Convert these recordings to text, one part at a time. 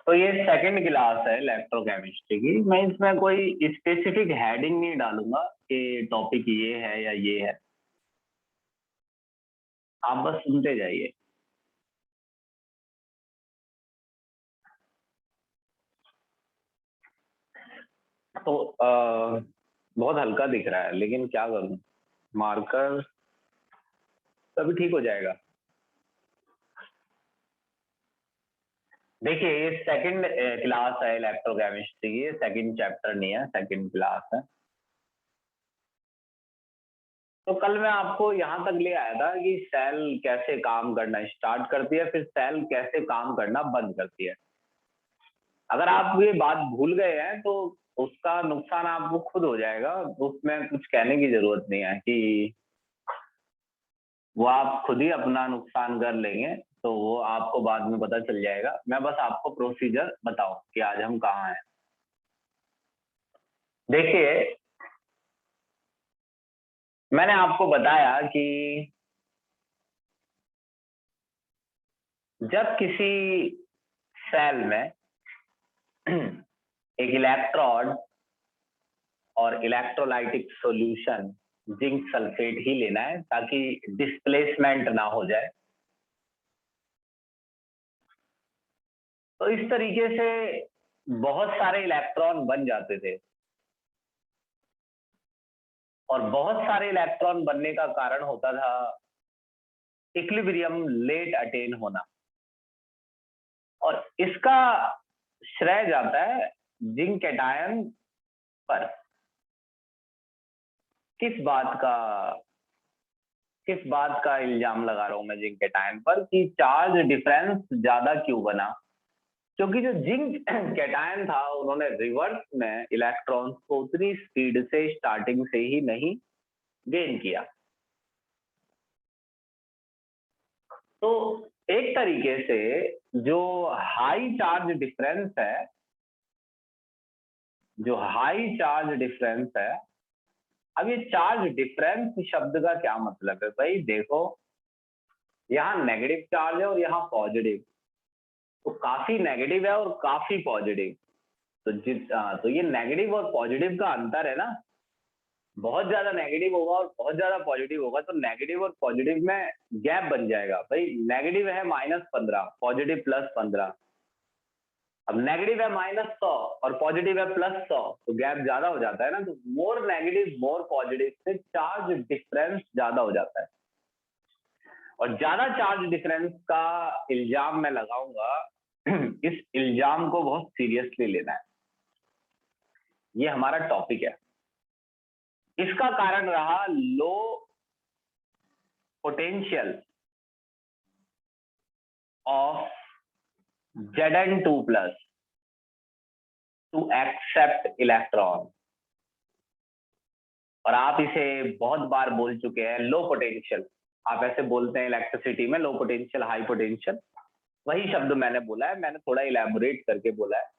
तो ये second class है इलेक्ट्रोकेमिस्ट्री की। मैं इसमें कोई स्पेसिफिक हेडिंग नहीं डालूंगा कि टॉपिक ये है या ये है, आप बस सुनते जाइए। तो बहुत हल्का दिख रहा है, लेकिन क्या करूं, मार्कर तभी ठीक हो जाएगा। देखिए, ये सेकंड क्लास है इलेक्ट्रोकेमिस्ट्री की, सेकंड चैप्टर नहीं है, सेकंड क्लास है। तो कल मैं आपको यहाँ तक ले आया था कि सेल कैसे काम करना स्टार्ट करती है, फिर सेल कैसे काम करना बंद करती है। अगर आप ये बात भूल गए हैं तो उसका नुकसान आपको खुद हो जाएगा, उसमें कुछ कहने की जरूरत नहीं है कि वो आप खुद ही अपना नुकसान कर लेंगे, तो वो आपको बाद में पता चल जाएगा। मैं बस आपको प्रोसीजर बताऊं कि आज हम कहाँ हैं। देखिए, मैंने आपको बताया कि जब किसी सेल में एक इलेक्ट्रोड और इलेक्ट्रोलाइटिक सॉल्यूशन जिंक सल्फेट ही लेना है ताकि डिस्प्लेसमेंट ना हो जाए। तो इस तरीके से बहुत सारे इलेक्ट्रॉन बन जाते थे, और बहुत सारे इलेक्ट्रॉन बनने का कारण होता था इक्विलिब्रियम लेट अटेन होना। और इसका श्रेय जाता है जिंक कैटायन पर। किस बात का किस बात का इल्जाम लगा रहा हूं मैं जिंक कैटायन पर कि चार्ज डिफरेंस ज्यादा क्यों बना? क्योंकि जो जिंक कैटायन था, उन्होंने रिवर्स में इलेक्ट्रॉन्स को उतनी स्पीड से स्टार्टिंग से ही नहीं गेन किया। तो एक तरीके से जो हाई चार्ज डिफरेंस है जो हाई चार्ज डिफरेंस है अब ये चार्ज डिफरेंस शब्द का क्या मतलब है भाई? देखो, यहाँ नेगेटिव चार्ज है और यहाँ पॉजिटिव, तो काफी नेगेटिव है और काफी पॉजिटिव। तो ये नेगेटिव और पॉजिटिव का अंतर है ना। बहुत ज्यादा नेगेटिव होगा और बहुत ज्यादा पॉजिटिव होगा, तो नेगेटिव और पॉजिटिव में गैप बन जाएगा भाई। नेगेटिव है -15, पॉजिटिव +15। अब नेगेटिव है -100 और पॉजिटिव है +100, तो गैप ज्यादा हो जाता है ना। तो मोर नेगेटिव मोर पॉजिटिव से चार्ज डिफरेंस ज्यादा हो जाता है। और ज्यादा चार्ज डिफरेंस का इल्जाम मैं लगाऊंगा, इस इल्जाम को बहुत सीरियसली लेना है। ये हमारा टॉपिक है। इसका कारण रहा low potential of Zn2+ to accept electron. और आप इसे बहुत बार बोल चुके हैं, लो पोटेंशियल। आप ऐसे बोलते हैं इलेक्ट्रिसिटी में, लो पोटेंशियल हाई पोटेंशियल, वही शब्द मैंने बोला है, मैंने थोड़ा इलेबोरेट करके बोला है।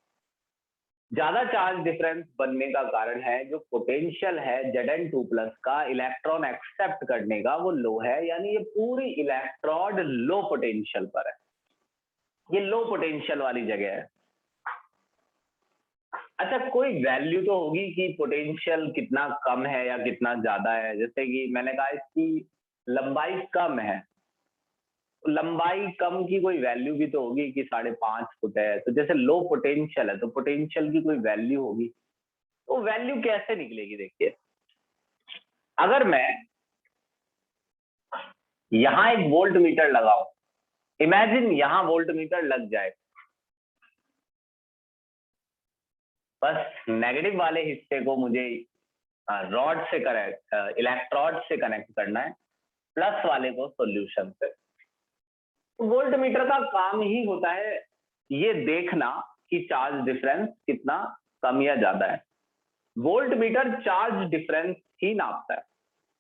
ज्यादा चार्ज डिफरेंस बनने का कारण है जो पोटेंशियल है Zn2+ का इलेक्ट्रॉन एक्सेप्ट करने का, वो लो है। यानी ये पूरी इलेक्ट्रोड लो पोटेंशियल पर है, ये लो पोटेंशियल वाली जगह है। अच्छा, कोई वैल्यू तो होगी कि पोटेंशियल कितना कम है या कितना ज्यादा है। जैसे कि मैंने कहा इसकी लंबाई कम है, तो लंबाई कम की कोई वैल्यू भी तो होगी कि 5.5 फुट है। तो जैसे लो पोटेंशियल है तो पोटेंशियल की कोई वैल्यू होगी। तो वैल्यू कैसे निकलेगी? देखिए, अगर मैं यहां एक वोल्ट मीटर लगाऊं, इमेजिन यहां वोल्ट मीटर लग जाए, बस नेगेटिव वाले हिस्से को मुझे रॉड से कनेक्ट इलेक्ट्रोड से कनेक्ट करना है, प्लस वाले को सॉल्यूशन से। तो वोल्ट मीटर का काम ही होता है ये देखना कि चार्ज डिफरेंस कितना कम या ज्यादा है। वोल्ट मीटर चार्ज डिफरेंस ही नापता है।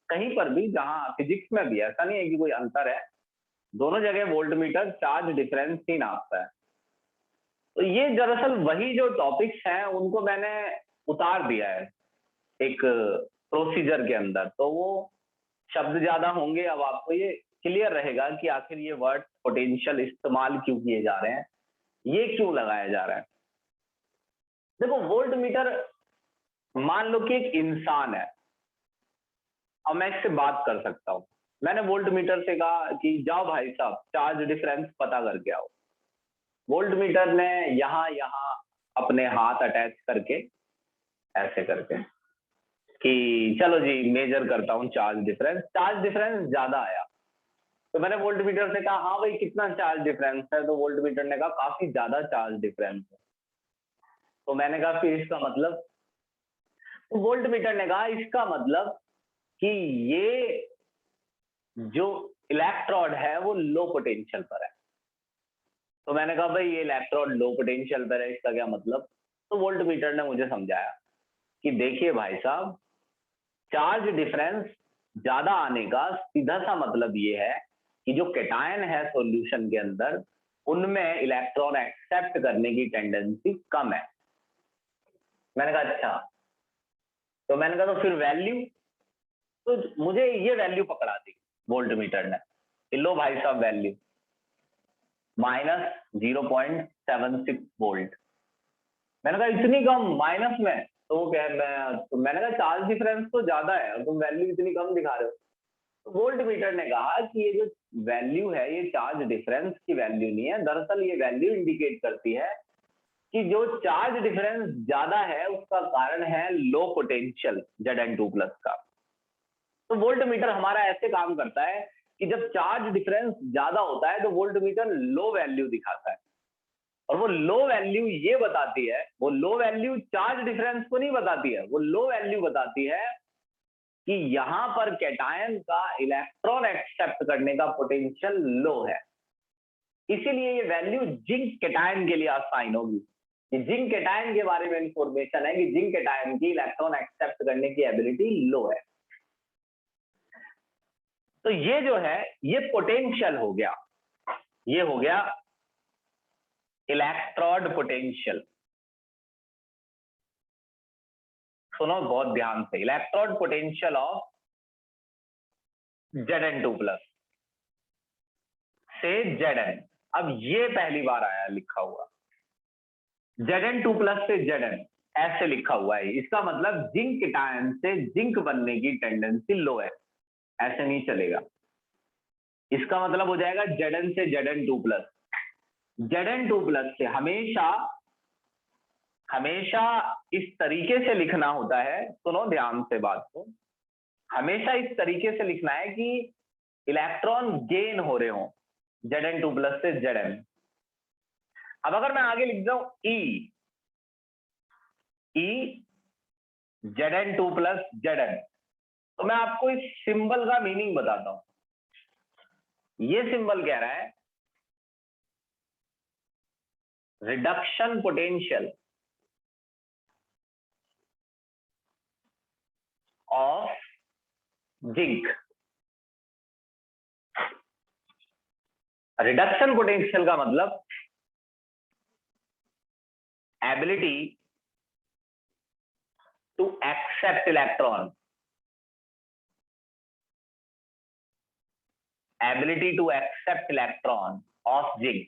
कहीं पर भी, जहां फिजिक्स में भी, ऐसा नहीं है कि कोई अंतर है, दोनों जगह वोल्ट मीटर चार्ज डिफरेंस ही नापता है। तो ये दरअसल वही जो टॉपिक्स हैं उनको मैंने उतार दिया है एक प्रोसीजर के अंदर। तो वो शब्द ज्यादा होंगे, अब आपको ये क्लियर रहेगा कि आखिर ये वर्ड पोटेंशियल इस्तेमाल क्यों किए जा रहे हैं, ये क्यों लगाया जा रहा है। देखो वोल्ट मीटर, मान लो कि एक इंसान है, अब मैं इससे बात कर सकता हूं। मैंने वोल्ट मीटर से कहा कि जाओ भाई साहब चार्ज डिफरेंस पता करके आओ। वोल्ट मीटर ने यहां यहां अपने हाथ अटैच करके ऐसे करके कि चलो जी मेजर करता हूं चार्ज डिफरेंस ज्यादा आया। तो मैंने वोल्ट मीटर से कहा हाँ भाई कितना चार्ज डिफरेंस है, तो वोल्ट मीटर ने कहा काफी ज्यादा चार्ज डिफरेंस है। तो मैंने कहा फिर इसका मतलब, तो वोल्ट मीटर ने कहा इसका मतलब कि ये जो इलेक्ट्रोड है वो लो पोटेंशियल पर है। तो मैंने कहा भाई ये इलेक्ट्रोड लो पोटेंशियल पर है, इसका क्या मतलब। तो वोल्ट मीटर ने मुझे समझाया कि देखिए भाई साहब, चार्ज डिफरेंस ज्यादा आने का सीधा सा मतलब ये है कि जो कैटायन है सॉल्यूशन के अंदर, उनमें इलेक्ट्रॉन एक्सेप्ट करने की टेंडेंसी कम है। मैंने कहा अच्छा। तो मैंने कहा तो फिर वैल्यू, तो मुझे ये वैल्यू पकड़ा दी वोल्ट मीटर ने। लो भाई साहब वैल्यू -0.76 वोल्ट। मैंने कहा इतनी कम माइनस में, तो वो कह तो मैंने कहा चार्ज डिफरेंस तो ज्यादा है और तुम वैल्यू इतनी कम दिखा रहे हो। तो वोल्ट मीटर ने कहा कि ये जो वैल्यू है ये चार्ज डिफरेंस की वैल्यू नहीं है, दरअसल ये वैल्यू इंडिकेट करती है कि जो चार्ज डिफरेंस ज्यादा है उसका कारण है लो पोटेंशियल Zn2+ का। तो वोल्ट मीटर हमारा ऐसे काम करता है कि जब चार्ज डिफरेंस ज्यादा होता है तो वोल्ट मीटर लो वैल्यू दिखाता है, और वो लो वैल्यू ये बताती है, वो लो वैल्यू चार्ज डिफरेंस को नहीं बताती है, वो लो वैल्यू बताती है कि यहां पर कैटायन का इलेक्ट्रॉन एक्सेप्ट करने का पोटेंशियल लो है। इसीलिए ये वैल्यू जिंक कैटायन के लिए असाइन होगी कि जिंक कैटायन के बारे में इंफॉर्मेशन है कि जिंक कैटायन की इलेक्ट्रॉन एक्सेप्ट करने की एबिलिटी लो है। तो ये जो है ये पोटेंशियल हो गया, ये हो गया इलेक्ट्रोड पोटेंशियल। सुनो बहुत ध्यान से, इलेक्ट्रोड पोटेंशियल ऑफ Zn2+ से Zn। अब ये पहली बार आया लिखा हुआ Zn2+ से Zn, ऐसे लिखा हुआ है। इसका मतलब जिंक कैटायन से जिंक बनने की टेंडेंसी लो है, ऐसे नहीं चलेगा। इसका मतलब हो जाएगा Zn से Zn2+। Zn2+ से हमेशा हमेशा इस तरीके से लिखना होता है, सुनो ध्यान से बात को, हमेशा इस तरीके से लिखना है कि इलेक्ट्रॉन गेन हो रहे हो Zn2+ से Zn। अब अगर मैं आगे लिख जाऊं E Zn2+ Zn, तो मैं आपको इस सिंबल का मीनिंग बताता हूं। ये सिंबल कह रहा है reduction potential of zinc. Reduction potential का मतलब ability to accept electron, ability to accept electron of zinc.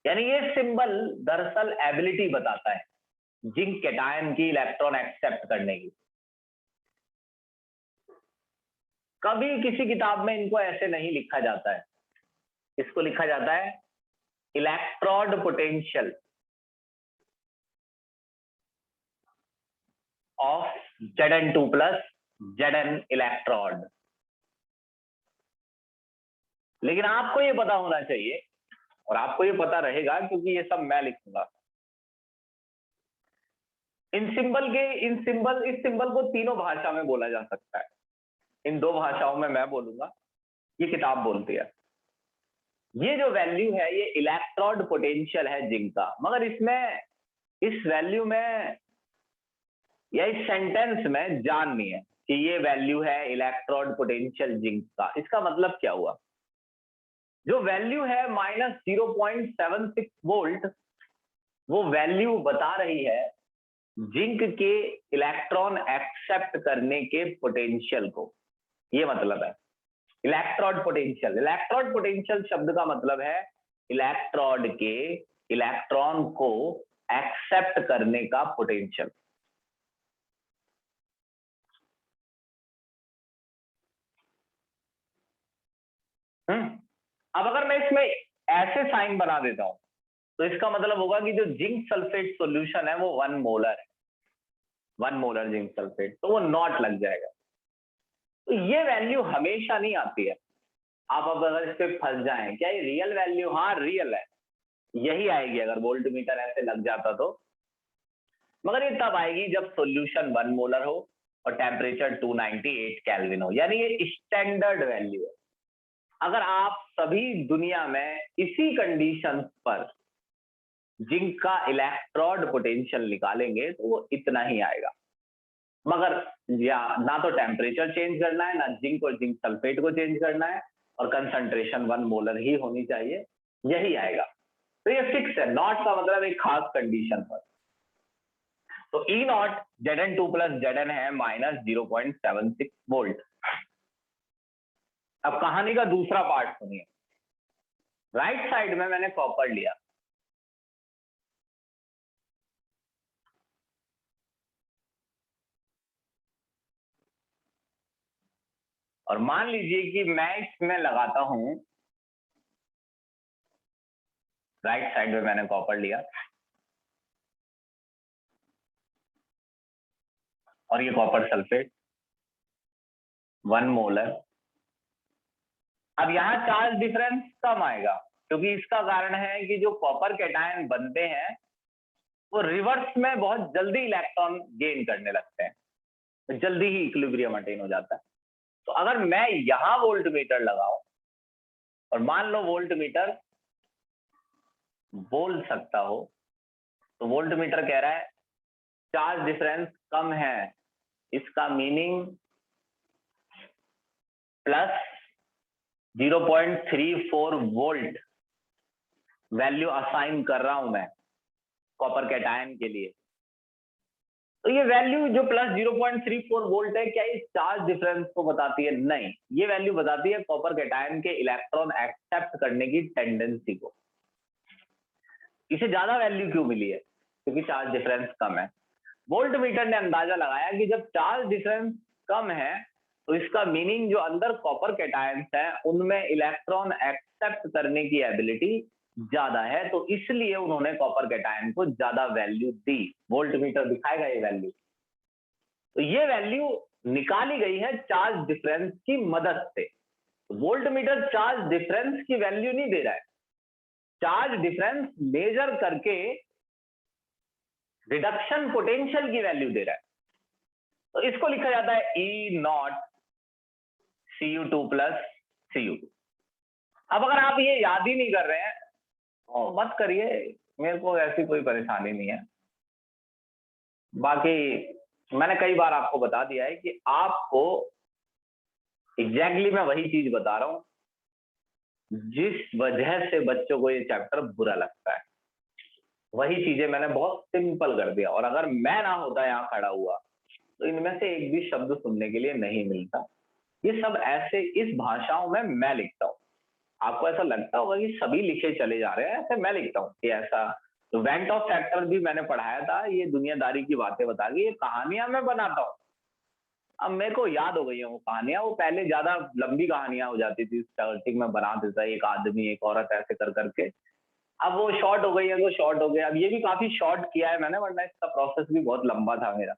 यानी ये सिंबल दरअसल एबिलिटी बताता है जिंक कैटायन की इलेक्ट्रॉन एक्सेप्ट करने की। कभी किसी किताब में इनको ऐसे नहीं लिखा जाता है, इसको लिखा जाता है electrode potential of Zn2+ Zn electrode. लेकिन आपको ये पता होना चाहिए, और आपको ये पता रहेगा क्योंकि ये सब मैं लिखूंगा। इस सिंबल को तीनों भाषा में बोला जा सकता है। इन दो भाषाओं में मैं बोलूंगा, ये किताब बोलती है। ये जो वैल्यू है ये इलेक्ट्रोड पोटेंशियल है जिंक का, मगर इसमें इस वैल्यू में या इस सेंटेंस में जान नहीं है कि ये वैल्यू है इलेक्ट्रोड पोटेंशियल जिंक का। इसका मतलब क्या हुआ, जो वैल्यू है -0.76 वोल्ट, वो वैल्यू बता रही है जिंक के इलेक्ट्रॉन एक्सेप्ट करने के पोटेंशियल को। ये मतलब है इलेक्ट्रोड पोटेंशियल, इलेक्ट्रोड पोटेंशियल शब्द का मतलब है इलेक्ट्रोड के इलेक्ट्रॉन को एक्सेप्ट करने का पोटेंशियल। अब अगर मैं इसमें ऐसे साइन बना देता हूं तो इसका मतलब होगा कि जो जिंक सल्फेट सॉल्यूशन है वो 1 मोलर है, 1 मोलर जिंक सल्फेट, तो वो नॉट लग जाएगा। तो ये वैल्यू हमेशा नहीं आती है। आप अब अगर इस पे फंस जाएं, क्या ये रियल वैल्यू? हाँ रियल है, यही आएगी अगर वोल्ट मीटर ऐसे लग जाता तो, मगर ये तब आएगी जब सॉल्यूशन 1 मोलर हो और टेम्परेचर 298 केल्विन हो, यानी ये स्टैंडर्ड वैल्यू है। अगर आप सभी दुनिया में इसी कंडीशन पर जिंक का इलेक्ट्रोड पोटेंशियल निकालेंगे तो वो इतना ही आएगा, मगर या ना तो टेम्परेचर चेंज करना है, ना जिंक और जिंक सल्फेट को चेंज करना है, और कंसंट्रेशन 1 मोलर ही होनी चाहिए, यही आएगा। तो ये फिक्स है, नॉट का मतलब एक खास कंडीशन पर। तो ई नॉट Zn2 प्लस Zn है -0.76 वोल्ट। अब कहानी का दूसरा पार्ट सुनिए। राइट साइड में मैंने कॉपर लिया, और मान लीजिए कि मैं इसमें लगाता हूं, राइट साइड में मैंने कॉपर लिया और ये कॉपर सल्फेट 1 मोलर। अब यहाँ चार्ज डिफरेंस कम आएगा, क्योंकि इसका कारण है कि जो कॉपर कैटायन बनते हैं वो रिवर्स में बहुत जल्दी इलेक्ट्रॉन गेन करने लगते हैं, तो जल्दी ही इक्विलिब्रियम अटेन हो जाता है। तो अगर मैं यहां वोल्ट मीटर लगाऊं और मान लो वोल्ट मीटर बोल सकता हो, तो वोल्ट मीटर कह रहा है चार्ज डिफरेंस कम है, इसका meaning plus 0.34 volt value assign कर रहा हूं मैं कॉपर कैटायन के लिए। तो ये वैल्यू जो प्लस 0.34 वोल्ट है, क्या ये चार्ज डिफरेंस को बताती है? नहीं, ये वैल्यू बताती है कॉपर कैटायन के इलेक्ट्रॉन एक्सेप्ट करने की टेंडेंसी को। इसे ज्यादा वैल्यू क्यों मिली है? क्योंकि चार्ज डिफरेंस कम है। वोल्ट मीटर ने अंदाजा लगाया कि जब चार्ज डिफरेंस कम है तो इसका मीनिंग जो अंदर कॉपर कैटायंस है उनमें इलेक्ट्रॉन एक्सेप्ट करने की एबिलिटी ज्यादा है, तो इसलिए उन्होंने कॉपर कैटायन को ज्यादा वैल्यू दी। वोल्ट मीटर दिखाएगा ये वैल्यू। तो ये वैल्यू निकाली गई है चार्ज डिफरेंस की मदद से। वोल्ट मीटर चार्ज डिफरेंस की वैल्यू नहीं दे रहा है, चार्ज डिफरेंस मेजर करके रिडक्शन पोटेंशियल की वैल्यू दे रहा है। तो इसको लिखा जाता है E naught Cu2 plus Cu2। अब अगर आप ये याद ही नहीं कर रहे हैं तो मत करिए, मेरे को ऐसी कोई परेशानी नहीं है। बाकी मैंने कई बार आपको बता दिया है कि आपको एग्जैक्टली मैं वही चीज बता रहा हूं जिस वजह से बच्चों को ये चैप्टर बुरा लगता है, वही चीजें मैंने बहुत सिंपल कर दिया। और अगर मैं ना होता यहाँ खड़ा हुआ तो इनमें से एक भी शब्द सुनने के लिए नहीं मिलता। ये सब ऐसे इस भाषाओं में मैं लिखता हूँ। आपको ऐसा लगता होगा कि सभी लिखे चले जा रहे हैं, ऐसे मैं लिखता हूँ कि ऐसा। तो वेंट ऑफ फैक्टर भी मैंने पढ़ाया था, ये दुनियादारी की बातें बता के ये कहानियां मैं बनाता हूँ। अब मेरे को याद हो गई है वो कहानियां, वो पहले ज्यादा लंबी कहानियां हो जाती थी, स्टार्टिंग में बना देता एक आदमी एक औरत ऐसे कर करके। अब वो शॉर्ट हो गई है तो शॉर्ट हो गया। अब ये भी काफी शॉर्ट किया है मैंने, वरना इसका प्रोसेस भी बहुत लंबा था मेरा।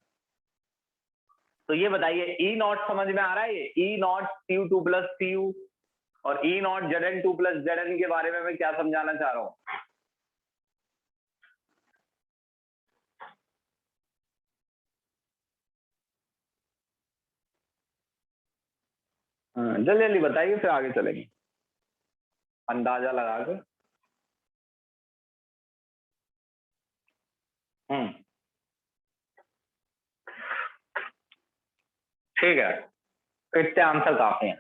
तो ये बताइए ई नॉट समझ में आ रहा है? ये ई नॉट Cu2 प्लस Cu और E naught Zn2 plus Zn के बारे में मैं क्या समझाना चाह रहा हूँ? जल्दी जल्दी बताइए, फिर आगे चलेंगे अंदाजा लगा के। ठीक है, इतने आंसर काफी हैं,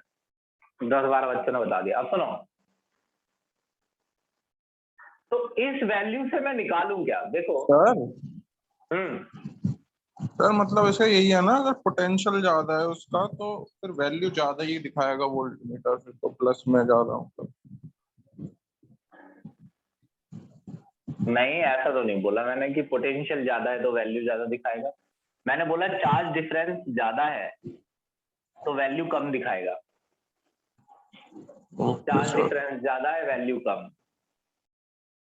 10-12 बच्चों ने बता दिया। अब सुनो, तो इस वैल्यू से मैं निकालूं क्या? देखो सर हम्म सर मतलब ऐसे यही है ना, अगर पोटेंशियल ज्यादा है उसका तो फिर वैल्यू ज्यादा ही दिखाएगा वोल्टमीटर, फिर तो प्लस में ज्यादा मतलब। नहीं, ऐसा तो नहीं बोला मैंने कि पोटेंशियल ज्यादा है तो वैल्यू ज्यादा दिखाएगा। मैंने बोला चार्ज डिफरेंस ज्यादा है तो वैल्यू कम दिखाएगा। Okay charge sir. डिफरेंस ज्यादा है, वैल्यू कम।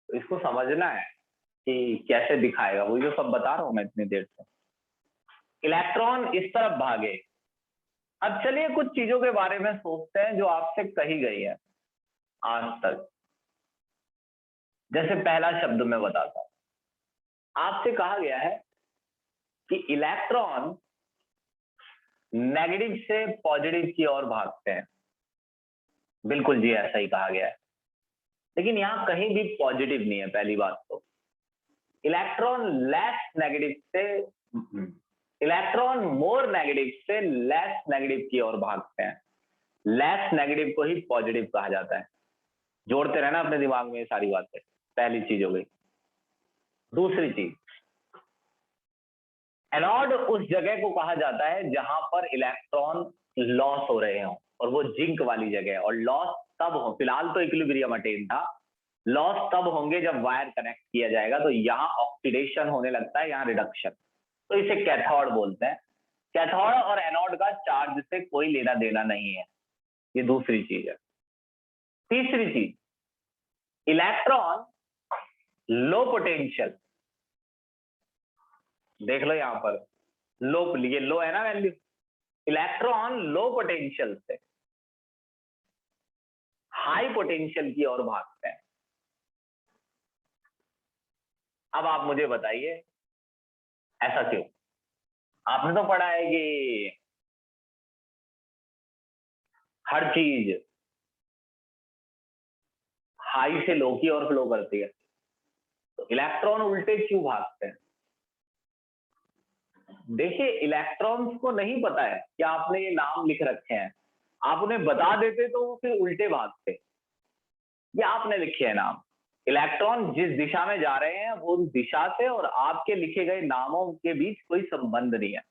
तो इसको समझना है कि कैसे दिखाएगा, वही जो सब बता रहा हूं मैं इतनी देर से। इलेक्ट्रॉन इस तरफ भागे। अब चलिए कुछ चीजों के बारे में सोचते हैं जो आपसे कही गई है आज तक। जैसे पहला शब्द मैं बताता हूं, आपसे कहा गया है कि इलेक्ट्रॉन नेगेटिव से पॉजिटिव की ओर भागते हैं। बिल्कुल जी, ऐसा ही कहा गया है। लेकिन यहां कहीं भी पॉजिटिव नहीं है, पहली बात तो। इलेक्ट्रॉन लेस नेगेटिव से इलेक्ट्रॉन मोर नेगेटिव से लेस नेगेटिव की ओर भागते हैं। लेस नेगेटिव को ही पॉजिटिव कहा जाता है। जोड़ते रहना अपने दिमाग में ये सारी बातें। पहली चीज हो गई। दूसरी चीज, एनोड उस जगह को कहा जाता है जहां पर इलेक्ट्रॉन लॉस हो रहे हों, और वो जिंक वाली जगह है। और लॉस तब हो, फिलहाल तो इक्विलिब्रियम अटेन था, लॉस तब होंगे जब वायर कनेक्ट किया जाएगा तो यहाँ ऑक्सीडेशन होने लगता है, यहाँ रिडक्शन। तो इसे कैथोड बोलते हैं। कैथोड और एनोड का चार्ज से कोई लेना देना नहीं है। ये दूसरी चीज है। तीसरी चीज, इलेक्ट्रॉन लो पोटेंशियल, देख लो यहां पर लो, ये लो है ना वैल्यू। इलेक्ट्रॉन लो पोटेंशियल से हाई पोटेंशियल की ओर भागते हैं। अब आप मुझे बताइए ऐसा क्यों? आपने तो पढ़ा है कि हर चीज हाई से लो की ओर फ्लो करती है, तो इलेक्ट्रॉन उल्टे क्यों भागते हैं? देखिए, इलेक्ट्रॉन्स को नहीं पता है कि आपने ये नाम लिख रखे हैं। आप उन्हें बता देते तो वो फिर उल्टे भागते। ये आपने लिखे हैं नाम। इलेक्ट्रॉन जिस दिशा में जा रहे हैं वो उस दिशा से और आपके लिखे गए नामों के बीच कोई संबंध नहीं है।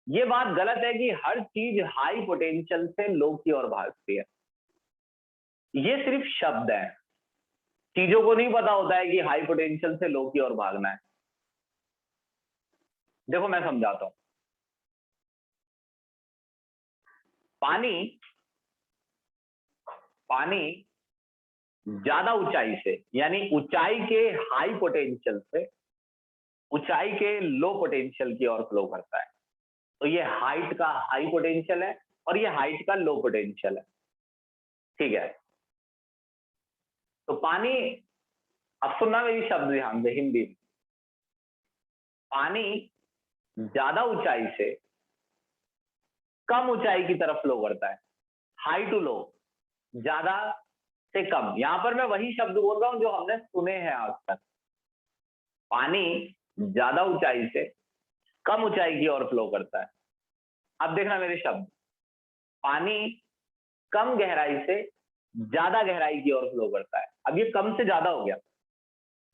ये बात गलत है कि हर चीज हाई पोटेंशियल से लो की ओर भागती है। ये सिर्फ शब्द है। चीजों को नहीं पता होता है कि हाई पोटेंशियल से लो की ओर भागना है। देखो मैं समझाता हूं। पानी पानी ज्यादा ऊंचाई से, यानी ऊंचाई के हाई पोटेंशियल से ऊंचाई के लो पोटेंशियल की ओर फ्लो करता है। तो ये हाइट का हाई पोटेंशियल है और ये हाइट का लो पोटेंशियल है। ठीक है? तो पानी, अब सुनना मेरी शब्द ध्यान से हिंदी में। पानी ज्यादा ऊंचाई से कम ऊंचाई की तरफ फ्लो करता है। हाई टू लो, ज्यादा से कम। यहां पर मैं वही शब्द बोल रहा हूं जो हमने सुने हैं आज तक। पानी ज्यादा ऊंचाई से कम ऊंचाई की ओर फ्लो करता है। अब देखना मेरे शब्द, पानी कम गहराई से ज्यादा गहराई की ओर फ्लो करता है। अब ये कम से ज्यादा हो गया।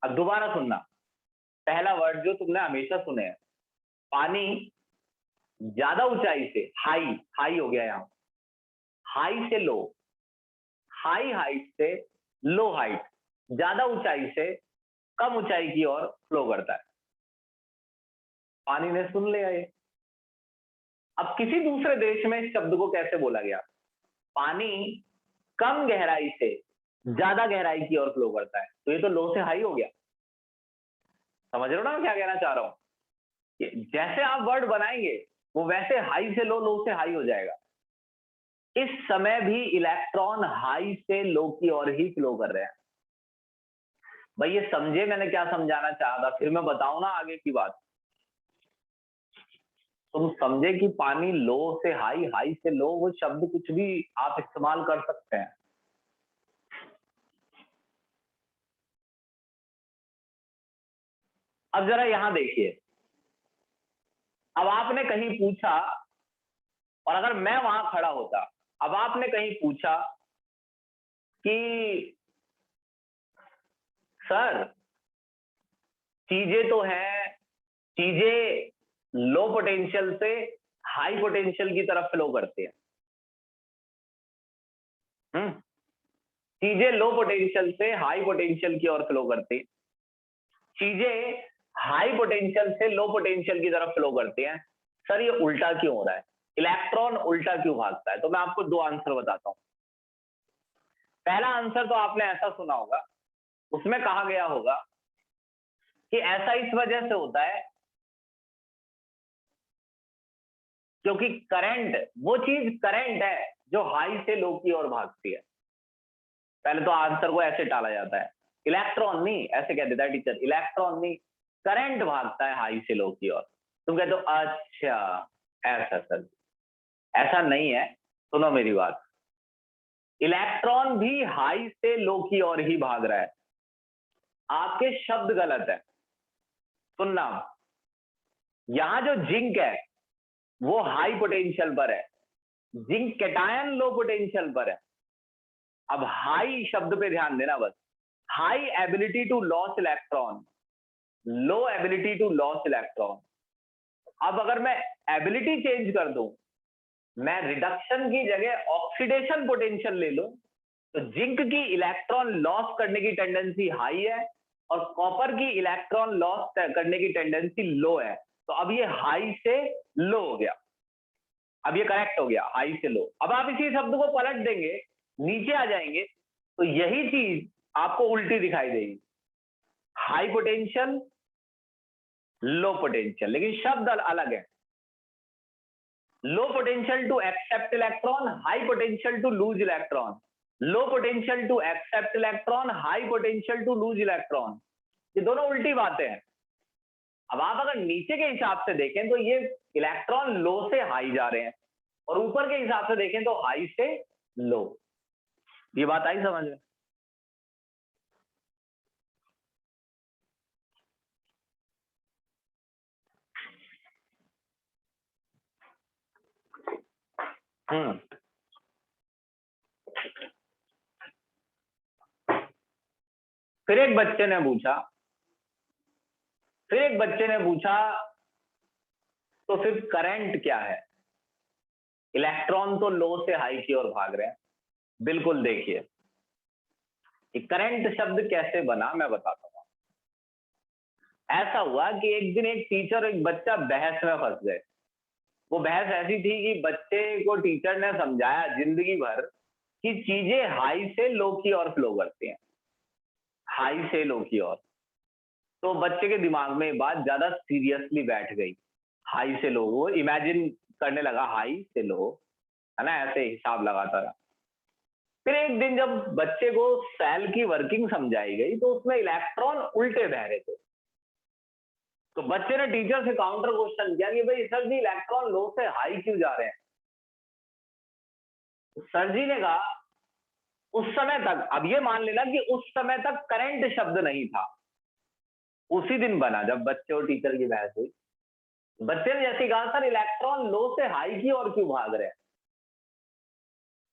अब दोबारा सुनना, पहला वर्ड जो तुमने हमेशा सुने हैं, पानी ज्यादा ऊंचाई से, हाई हाई हो गया यहां, हाई से लो, हाई हाइट से लो हाइट, ज्यादा ऊंचाई से कम ऊंचाई की ओर फ्लो करता है। पानी ने सुन लिया ये। अब किसी दूसरे देश में इस शब्द को कैसे बोला गया? पानी कम गहराई से ज्यादा गहराई की ओर फ्लो करता है, तो ये तो लो से हाई हो गया। समझ रहे हो ना मैं क्या कहना चाह रहा हूं? जैसे आप वर्ड बनाएंगे वो वैसे हाई से लो, लो से हाई हो जाएगा। इस समय भी इलेक्ट्रॉन हाई से लो की ओर ही फ्लो कर रहे हैं। भाई ये समझे मैंने क्या समझाना चाहा था? फिर मैं बताऊं ना आगे की बात। तुम समझे कि पानी लो से हाई, हाई से लो, वो शब्द कुछ भी आप इस्तेमाल कर सकते हैं। अब जरा यहां देखिए। अब आपने कहीं पूछा, और अगर मैं वहां खड़ा होता, अब आपने कहीं पूछा कि सर चीजें तो हैं चीजें लो पोटेंशियल से हाई पोटेंशियल की तरफ फ्लो करती है। चीजें लो पोटेंशियल से हाई पोटेंशियल की ओर फ्लो करती है। चीजें हाई पोटेंशियल से लो पोटेंशियल की तरफ फ्लो करती हैं। सर ये उल्टा क्यों हो रहा है, इलेक्ट्रॉन उल्टा क्यों भागता है? तो मैं आपको दो आंसर बताता हूं। पहला आंसर तो आपने ऐसा सुना होगा, उसमें कहा गया होगा कि ऐसा इस वजह से होता है क्योंकि करंट, वो चीज करंट है जो हाई से लो की ओर भागती है। पहले तो आंसर को ऐसे टाला जाता है, इलेक्ट्रॉन नहीं, ऐसे कह देता है टीचर, इलेक्ट्रॉन नहीं, करंट भागता है हाई से लो की ओर। तुम कहते हो अच्छा ऐसा सर, ऐसा नहीं है। सुनो मेरी बात, इलेक्ट्रॉन भी हाई से लो की ओर ही भाग रहा है। आपके शब्द गलत है, सुनना। यहां जो जिंक है वो हाई पोटेंशियल पर है, जिंक कैटायन लो पोटेंशियल पर है। अब हाई शब्द पे ध्यान देना बस, high ability to loss electron, low ability to loss electron. अब अगर मैं एबिलिटी चेंज कर दूं, मैं रिडक्शन की जगह ऑक्सीडेशन पोटेंशियल ले लूं, तो जिंक की इलेक्ट्रॉन लॉस करने की टेंडेंसी हाई है और कॉपर की इलेक्ट्रॉन लॉस करने की टेंडेंसी लो है। तो अब ये हाई से लो हो गया, अब ये करेक्ट हो गया, हाई से लो। अब आप इसी शब्द को पलट देंगे, नीचे आ जाएंगे, तो यही चीज आपको उल्टी दिखाई देगी, हाई पोटेंशियल लो पोटेंशियल, लेकिन शब्द अलग है। Low potential to accept electron, high potential to lose electron, low potential to accept electron, high potential to lose electron. ये दोनों उल्टी बातें हैं। अब आप अगर नीचे के हिसाब से देखें तो ये इलेक्ट्रॉन लो से हाई जा रहे हैं, और ऊपर के हिसाब से देखें तो हाई से लो। ये बात आई समझ में? फिर एक बच्चे ने पूछा तो फिर करंट क्या है? इलेक्ट्रॉन तो लो से हाई की ओर भाग रहे हैं। बिल्कुल, देखिए करंट शब्द कैसे बना मैं बताता हूं। ऐसा हुआ कि एक दिन एक टीचर और एक बच्चा बहस में फंस गए। वो बहस ऐसी थी कि बच्चे को टीचर ने समझाया जिंदगी भर कि चीजें हाई से लो की ओर फ्लो करती हैं, हाई से लो की ओर। तो बच्चे के दिमाग में बात ज्यादा सीरियसली बैठ गई, हाई से लो। वो इमेजिन करने लगा हाई से लो, है ना, ऐसे हिसाब लगाता रहा। फिर एक दिन जब बच्चे को सेल की वर्किंग समझाई गई तो उसमें इलेक्ट्रॉन उल्टे बह रहे थे। तो बच्चे ने टीचर से काउंटर क्वेश्चन किया कि भाई सर जी, इलेक्ट्रॉन लो से हाई क्यों जा रहे हैं? तो सर जी ने कहा उस समय तक, अब ये मान लेना कि उस समय तक करंट शब्द नहीं था, उसी दिन बना जब बच्चे और टीचर की बहस हुई। बच्चे ने जैसे कहा सर इलेक्ट्रॉन लो से हाई की ओर क्यों भाग रहे हैं,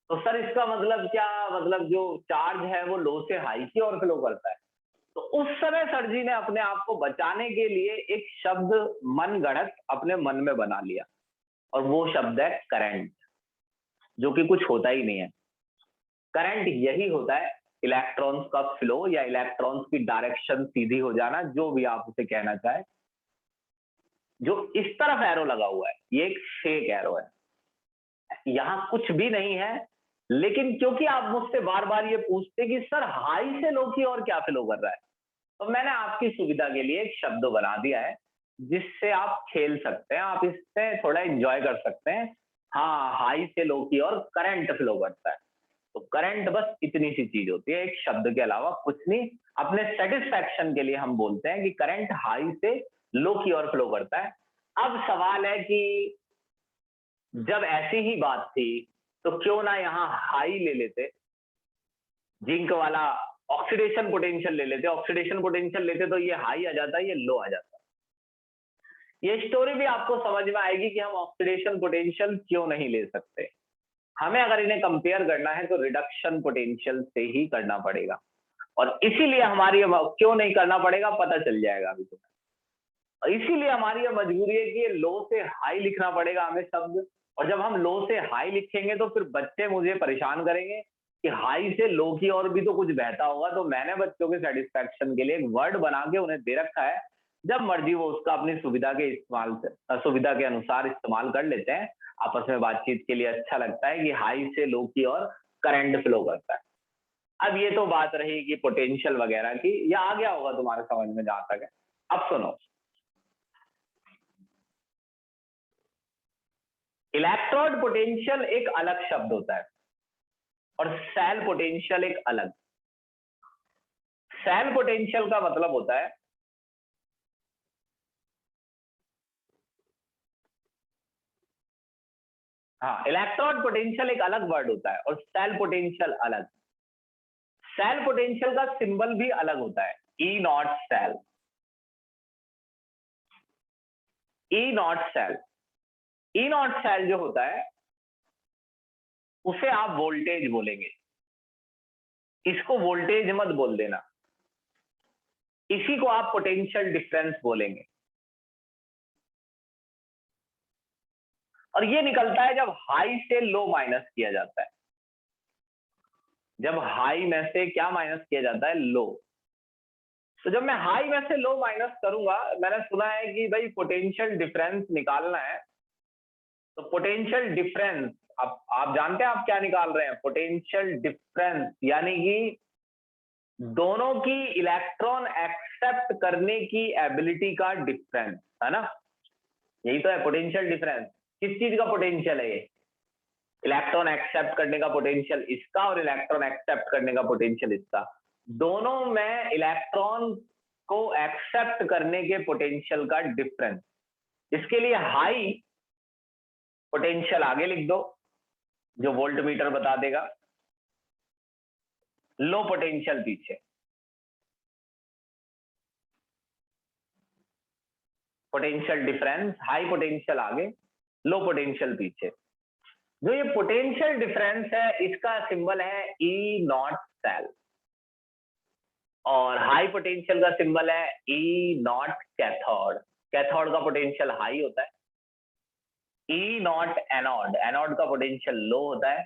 तो सर इसका मतलब क्या, मतलब जो चार्ज है वो लो से हाई की ओर फ्लो करता है। तो उस समय सर जी ने अपने आप को बचाने के लिए एक शब्द मन गढ़ंत अपने मन में बना लिया, और वो शब्द है करंट, जो कि कुछ होता ही नहीं है। करंट यही होता है, इलेक्ट्रॉन्स का फ्लो या इलेक्ट्रॉन्स की डायरेक्शन सीधी हो जाना, जो भी आप उसे कहना चाहे। जो इस तरफ एरो लगा हुआ है ये एक फेक एरो है, यहां कुछ भी नहीं है। लेकिन क्योंकि आप मुझसे बार बार ये पूछते कि सर हाई से लो की और क्या फ्लो कर रहा है, तो मैंने आपकी सुविधा के लिए एक शब्द बना दिया है जिससे आप खेल सकते हैं, आप इससे थोड़ा एंजॉय कर सकते हैं। हाँ, हाई से लो की और करंट फ्लो करता है। तो करंट बस इतनी सी चीज होती है, एक शब्द के अलावा कुछ नहीं। अपने सेटिस्फैक्शन के लिए हम बोलते हैं कि करंट हाई से लो की ओर फ्लो करता है। अब सवाल है कि जब ऐसी ही बात थी तो क्यों ना यहाँ हाई ले लेते, जिंक वाला ऑक्सीडेशन पोटेंशियल ले लेते। ऑक्सीडेशन पोटेंशियल लेते तो ये हाई आ जाता, ये लो आ जाता। ये स्टोरी भी आपको समझ में आएगी कि हम ऑक्सीडेशन पोटेंशियल क्यों नहीं ले सकते। हमें अगर इन्हें कंपेयर करना है तो रिडक्शन पोटेंशियल से ही करना पड़ेगा, और इसीलिए हमारी क्यों नहीं करना पड़ेगा पता चल जाएगा अभी तुम्हें। इसीलिए हमारी यह मजबूरी है कि ये लो से हाई लिखना पड़ेगा हमें शब्द, और जब हम लो से हाई लिखेंगे तो फिर बच्चे मुझे परेशान करेंगे कि हाई से लो की और भी तो कुछ बहता होगा। तो मैंने बच्चों के सेटिस्फेक्शन के लिए एक वर्ड बना के उन्हें दे रखा है, जब मर्जी वो उसका अपनी सुविधा के इस्तेमाल से सुविधा के अनुसार इस्तेमाल कर लेते हैं। आपस में बातचीत के लिए अच्छा लगता है कि हाई से लो की ओर करंट फ्लो करता है। अब ये तो बात रही कि पोटेंशियल वगैरह की, ये आ गया होगा तुम्हारे समझ में जहां तक है। अब सुनो, इलेक्ट्रोड पोटेंशियल एक अलग शब्द होता है और सेल पोटेंशियल एक अलग। सेल पोटेंशियल का मतलब होता है, हाँ, इलेक्ट्रोड पोटेंशियल एक अलग वर्ड होता है और सेल पोटेंशियल अलग। सेल पोटेंशियल का सिंबल भी अलग होता है, E naught cell. E naught cell, E naught cell जो होता है उसे आप वोल्टेज बोलेंगे, इसको वोल्टेज मत बोल देना। इसी को आप पोटेंशियल डिफरेंस बोलेंगे। और ये निकलता है जब हाई से लो माइनस किया जाता है। जब हाई में से क्या माइनस किया जाता है? लो। तो जब मैं हाई में से लो माइनस करूंगा, मैंने सुना है कि भाई पोटेंशियल डिफरेंस निकालना है, तो पोटेंशियल डिफरेंस आप जानते हैं आप क्या निकाल रहे हैं? पोटेंशियल डिफरेंस यानी कि दोनों की इलेक्ट्रॉन एक्सेप्ट करने की एबिलिटी का डिफरेंस, है ना? यही तो है पोटेंशियल डिफरेंस। किस चीज का पोटेंशियल है ये? इलेक्ट्रॉन एक्सेप्ट करने का पोटेंशियल इसका और इलेक्ट्रॉन एक्सेप्ट करने का पोटेंशियल इसका। दोनों में इलेक्ट्रॉन को एक्सेप्ट करने के पोटेंशियल का डिफरेंस। इसके लिए हाई पोटेंशियल आगे लिख दो, जो वोल्ट मीटर बता देगा, लो पोटेंशियल पीछे। पोटेंशियल डिफरेंस, हाई पोटेंशियल आगे, लो पोटेंशियल पीछे। जो ये पोटेंशियल डिफरेंस है इसका सिंबल है ई नॉट सेल, और हाई पोटेंशियल का सिंबल है ई नॉट कैथोड। कैथोड का पोटेंशियल हाई होता है। ई नॉट एनोड, एनोड का पोटेंशियल लो होता है।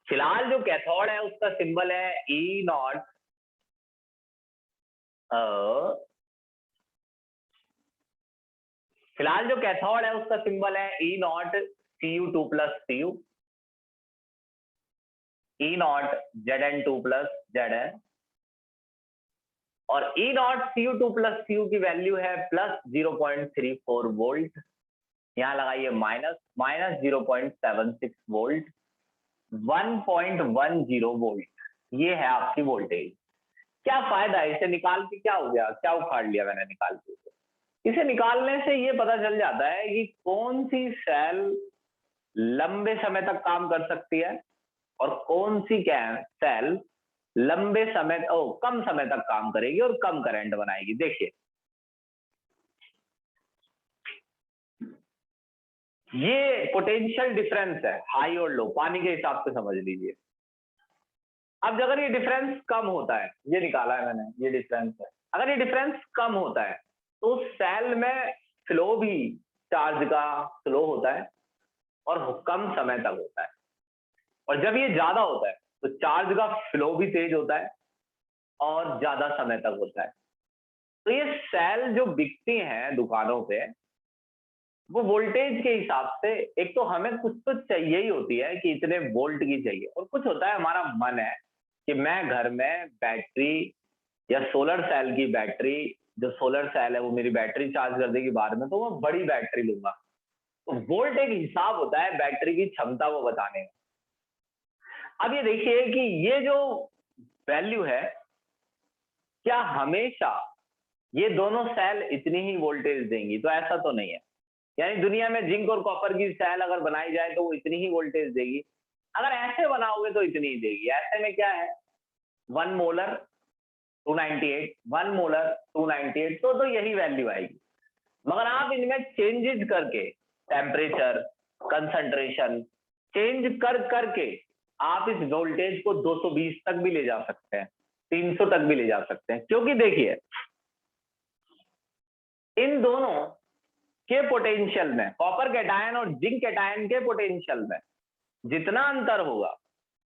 फिलहाल जो कैथोड है उसका सिंबल है ई नॉट फिलहाल जो कैथोड है उसका सिंबल है E naught Cu2 plus Cu, E naught Zn2 plus Zn, और E naught Cu2 plus Cu की वैल्यू है प्लस 0.34 वोल्ट। यहां लगाइए माइनस, माइनस 0.76 वोल्ट, 1.10 वोल्ट। ये है आपकी वोल्टेज। क्या फायदा है इसे निकाल के? क्या हो गया, क्या उखाड़ लिया मैंने निकाल के? इसे निकालने से ये पता चल जाता है कि कौन सी सेल लंबे समय तक काम कर सकती है और कौन सी सेल लंबे समय कम समय तक काम करेगी और कम करंट बनाएगी। देखिए, ये पोटेंशियल डिफरेंस है हाई और लो, पानी के हिसाब से समझ लीजिए। अब अगर ये डिफरेंस कम होता है, ये निकाला है मैंने, ये डिफरेंस है, अगर ये डिफरेंस कम होता है तो सेल में फ्लो भी चार्ज का फ्लो होता है और कम समय तक होता है। और जब ये ज्यादा होता है तो चार्ज का फ्लो भी तेज होता है और ज्यादा समय तक होता है। तो ये सेल जो बिकती हैं दुकानों पे, वो वोल्टेज के हिसाब से, एक तो हमें कुछ तो चाहिए ही होती है कि इतने वोल्ट की चाहिए, और कुछ होता है हमारा मन है कि मैं घर में बैटरी या सोलर सेल की बैटरी, जो सोलर सेल है वो मेरी बैटरी चार्ज कर देगी बाद में, तो मैं बड़ी बैटरी लूंगा। तो वोल्ट एक हिसाब होता है बैटरी की क्षमता को बताने का। अब ये देखिए कि ये जो वैल्यू है, क्या हमेशा ये दोनों सेल इतनी ही वोल्टेज देंगी? तो ऐसा तो नहीं है। यानी दुनिया में जिंक और कॉपर की सेल अगर बनाई जाए तो वो इतनी ही वोल्टेज देगी। अगर ऐसे बनाओगे तो इतनी ही देगी। ऐसे में क्या है, 1 मोलर 298, 1 मोलर 298, तो यही वैल्यू आएगी। मगर आप इनमें चेंजेस करके, टेम्परेचर, कंसंट्रेशन चेंज कर करके आप इस वोल्टेज को 220 तक भी ले जा सकते हैं, 300 तक भी ले जा सकते हैं। क्योंकि देखिए, इन दोनों के पोटेंशियल में, कॉपर कैटायन और जिंक कैटायन के पोटेंशियल में जितना अंतर होगा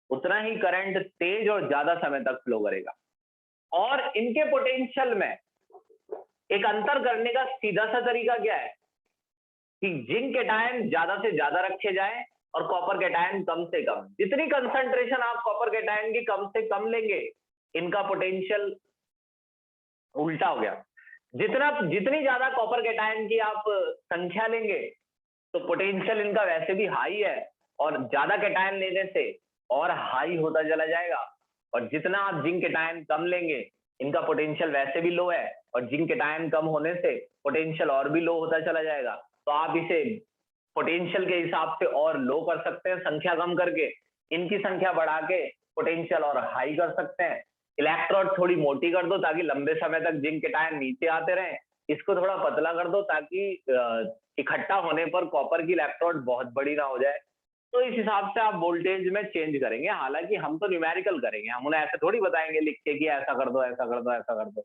उतना ही करंट तेज और ज्यादा समय तक फ्लो करेगा। और इनके पोटेंशियल में एक अंतर करने का सीधा सा तरीका क्या है कि जिंक कैटायन ज्यादा से ज्यादा रखे जाए और कॉपर कैटायन कम से कम। जितनी कंसंट्रेशन आप कॉपर कैटायन की कम से कम लेंगे, इनका पोटेंशियल उल्टा हो गया। जितनी ज्यादा कॉपर कैटायन की आप संख्या लेंगे तो पोटेंशियल इनका वैसे भी हाई है, और ज्यादा कैटायन लेने से और हाई होता चला जाएगा। और जितना आप जिंक कैटायन कम लेंगे, इनका पोटेंशियल वैसे भी लो है, और जिंक कैटायन कम होने से पोटेंशियल और भी लो होता चला जाएगा। तो आप इसे पोटेंशियल के हिसाब से और लो कर सकते हैं संख्या कम करके, इनकी संख्या बढ़ा के पोटेंशियल और हाई कर सकते हैं। इलेक्ट्रोड थोड़ी मोटी कर दो ताकि लंबे समय तक जिंक कैटायन नीचे आते रहें, इसको थोड़ा पतला कर दो ताकि इकट्ठा होने पर कॉपर की इलेक्ट्रोड बहुत बड़ी ना हो जाए। तो इस हिसाब से आप वोल्टेज में चेंज करेंगे। हालांकि हम तो न्यूमेरिकल करेंगे, हम उन्हें ऐसे थोड़ी बताएंगे लिख के कि ऐसा कर दो ऐसा कर दो ऐसा कर दो।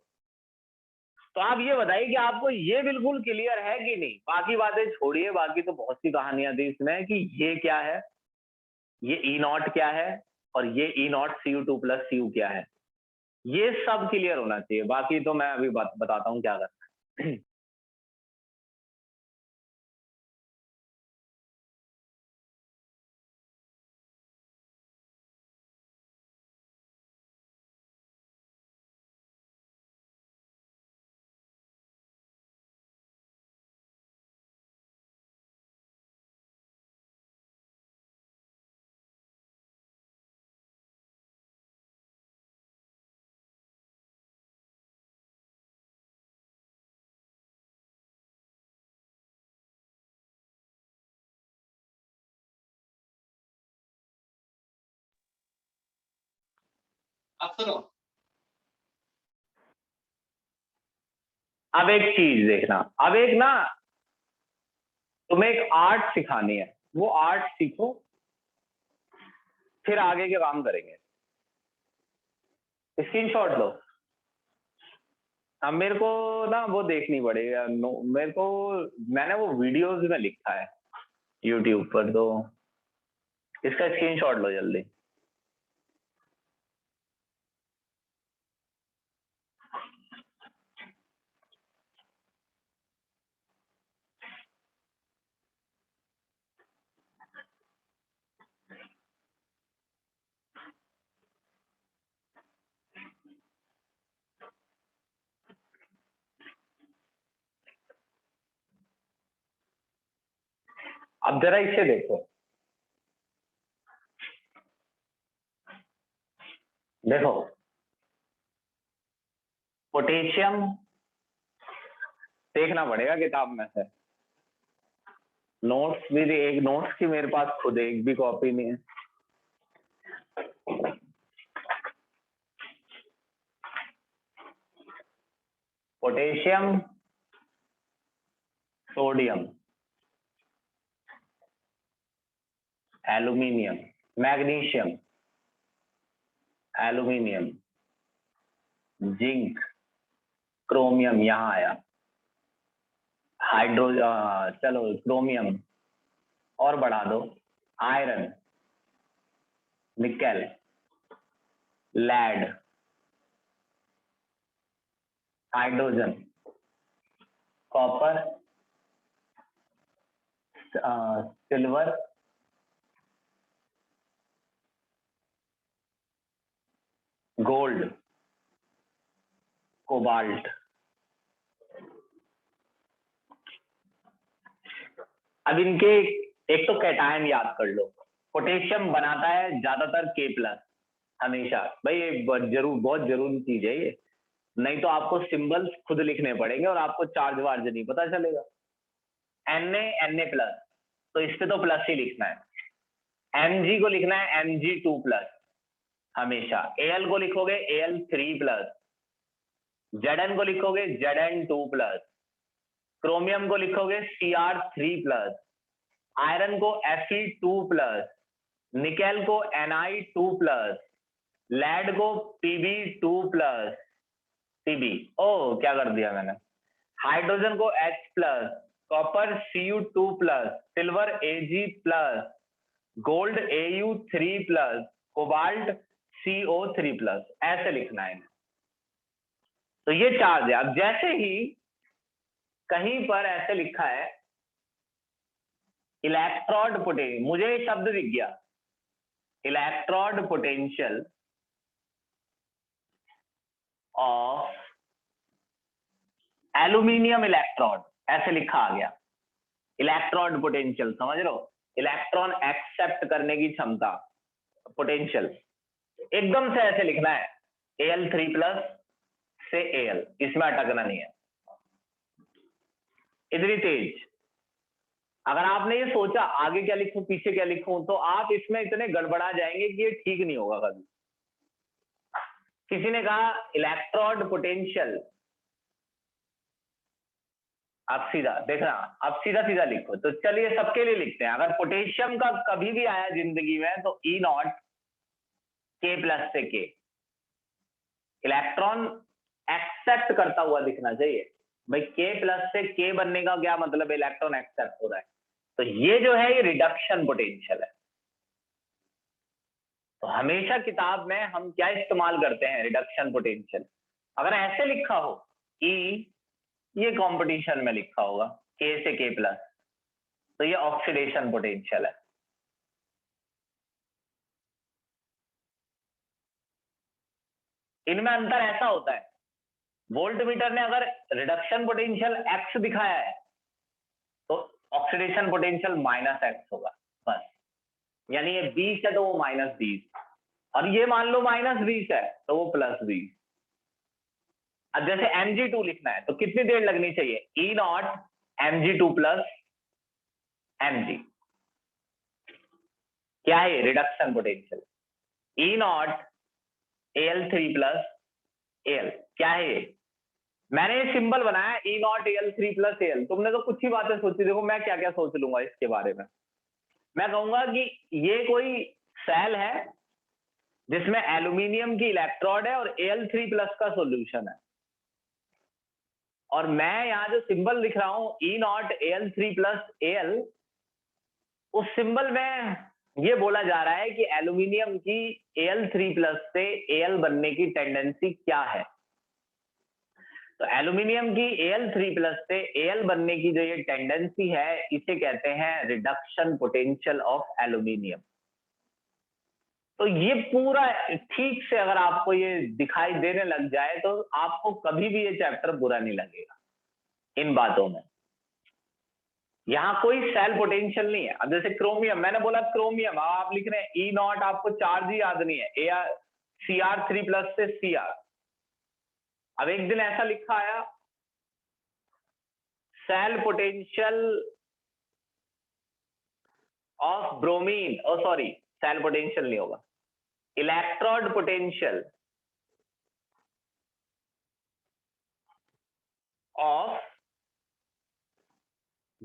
तो आप ये बताइए कि आपको ये बिल्कुल क्लियर है कि नहीं। बाकी बातें छोड़िए, बाकी तो बहुत सी कहानियां थी इसमें कि ये क्या है, ये ई नॉट क्या है, और ये ई नॉट Cu2 प्लस Cu क्या है, ये सब क्लियर होना चाहिए। बाकी तो मैं अभी बताता हूँ क्या करना है। अब एक चीज देखना, अब एक ना तुम्हें एक आर्ट सिखानी है, वो आर्ट सीखो, फिर आगे के काम करेंगे। स्क्रीनशॉट लो। अब मेरे को ना वो देखनी पड़ेगा, मेरे को, मैंने वो वीडियोस में लिखा है यूट्यूब पर, तो इसका स्क्रीनशॉट लो जल्दी। अब जरा इसे देखो, देखो पोटेशियम, देखना पड़ेगा किताब में से। नोट्स भी एक, नोट्स की मेरे पास खुद एक भी कॉपी नहीं है। Potassium, sodium, aluminium, magnesium, aluminium, zinc, chromium, यहाँ आया हाइड्रो, चलो क्रोमियम और बढ़ा दो, iron, nickel, lead, hydrogen, copper, silver, gold, cobalt. अब इनके एक तो कैटायन याद कर लो। पोटेशियम बनाता है ज्यादातर K+ हमेशा। भाई ये बहुत जरूरी चीज है ये, नहीं तो आपको सिंबल्स खुद लिखने पड़ेंगे और आपको चार्ज वार्ज नहीं पता चलेगा। Na, तो इस पे तो प्लस ही लिखना है। Mg को लिखना है Mg2+ हमेशा। Al को लिखोगे Al3+, Zn को लिखोगे Zn2+, क्रोमियम को लिखोगे Cr3+, आयरन को Fe2+, निकेल को Ni2+, लेड को Pb2+, Pb, ओ क्या कर दिया मैंने, हाइड्रोजन को H plus, copper Cu2 plus, silver Ag plus, gold Au3 plus, cobalt CO3 plus, ऐसे लिखना है। तो ये चार्ज है। अब जैसे ही कहीं पर ऐसे लिखा है इलेक्ट्रोड पोटेंशियल, मुझे ये शब्द दिख गया, electrode potential of aluminium electrode, ऐसे लिखा आ गया। इलेक्ट्रोड पोटेंशियल समझ रहे हो, इलेक्ट्रॉन एक्सेप्ट करने की क्षमता, पोटेंशियल एकदम से ऐसे लिखना है, Al3 प्लस से Al, इसमें अटकना नहीं है। इतनी तेज अगर आपने ये सोचा आगे क्या लिखूं पीछे क्या लिखूं, तो आप इसमें इतने गड़बड़ा जाएंगे कि ये ठीक नहीं होगा कभी। किसी ने कहा इलेक्ट्रोड पोटेंशियल, आप सीधा देखना, आप सीधा सीधा लिखो। तो चलिए सबके लिए लिखते हैं। अगर पोटेशियम का कभी भी आया जिंदगी में तो E0 K प्लस से K, इलेक्ट्रॉन एक्सेप्ट करता हुआ दिखना चाहिए भाई। K प्लस से K बनने का क्या मतलब है, इलेक्ट्रॉन एक्सेप्ट हो रहा है। तो ये जो है ये रिडक्शन पोटेंशियल है। तो हमेशा किताब में हम क्या इस्तेमाल करते हैं, रिडक्शन पोटेंशियल। अगर ऐसे लिखा हो E, ये कंपटीशन में लिखा होगा K से K प्लस, तो ये ऑक्सीडेशन पोटेंशियल है। इनमें अंतर ऐसा होता है, वोल्टमीटर ने अगर रिडक्शन पोटेंशियल X दिखाया है तो ऑक्सीडेशन पोटेंशियल -X होगा बस। यानी ये 20 है तो वो -20, और ये मान लो -20 है तो वो +20। अब जैसे Mg2 लिखना है तो कितनी देर लगनी चाहिए, E0 Mg2 प्लस Mg, क्या है reduction potential. E0 Al3 plus Al, क्या है ये, मैंने ये सिंबल बनाया E0 Al3 प्लस Al। तुमने तो कुछ ही बातें सोची, देखो मैं क्या क्या सोच लूंगा इसके बारे में। मैं कहूंगा कि ये कोई सेल है जिसमें एल्यूमिनियम की इलेक्ट्रोड है और Al3 प्लस का सॉल्यूशन है, और मैं यहाँ जो सिंबल लिख रहा हूं E0 Al3 प्लस Al, उस सिंबल में ये बोला जा रहा है कि एल्यूमिनियम की Al3 प्लस से Al बनने की टेंडेंसी क्या है। तो एल्यूमिनियम की Al3 प्लस से Al बनने की जो ये टेंडेंसी है इसे कहते हैं रिडक्शन पोटेंशियल ऑफ एल्यूमिनियम। तो ये पूरा ठीक से अगर आपको ये दिखाई देने लग जाए तो आपको कभी भी ये चैप्टर बुरा नहीं लगेगा इन बातों में। यहाँ कोई सेल पोटेंशियल नहीं है। अब जैसे क्रोमियम, मैंने बोला क्रोमियम, आप लिख रहे हैं E0, आपको चार्ज ही याद नहीं है, Cr3 प्लस से Cr। अब एक दिन ऐसा लिखा आया cell potential of bromine, oh sorry cell potential नहीं होगा, electrode potential of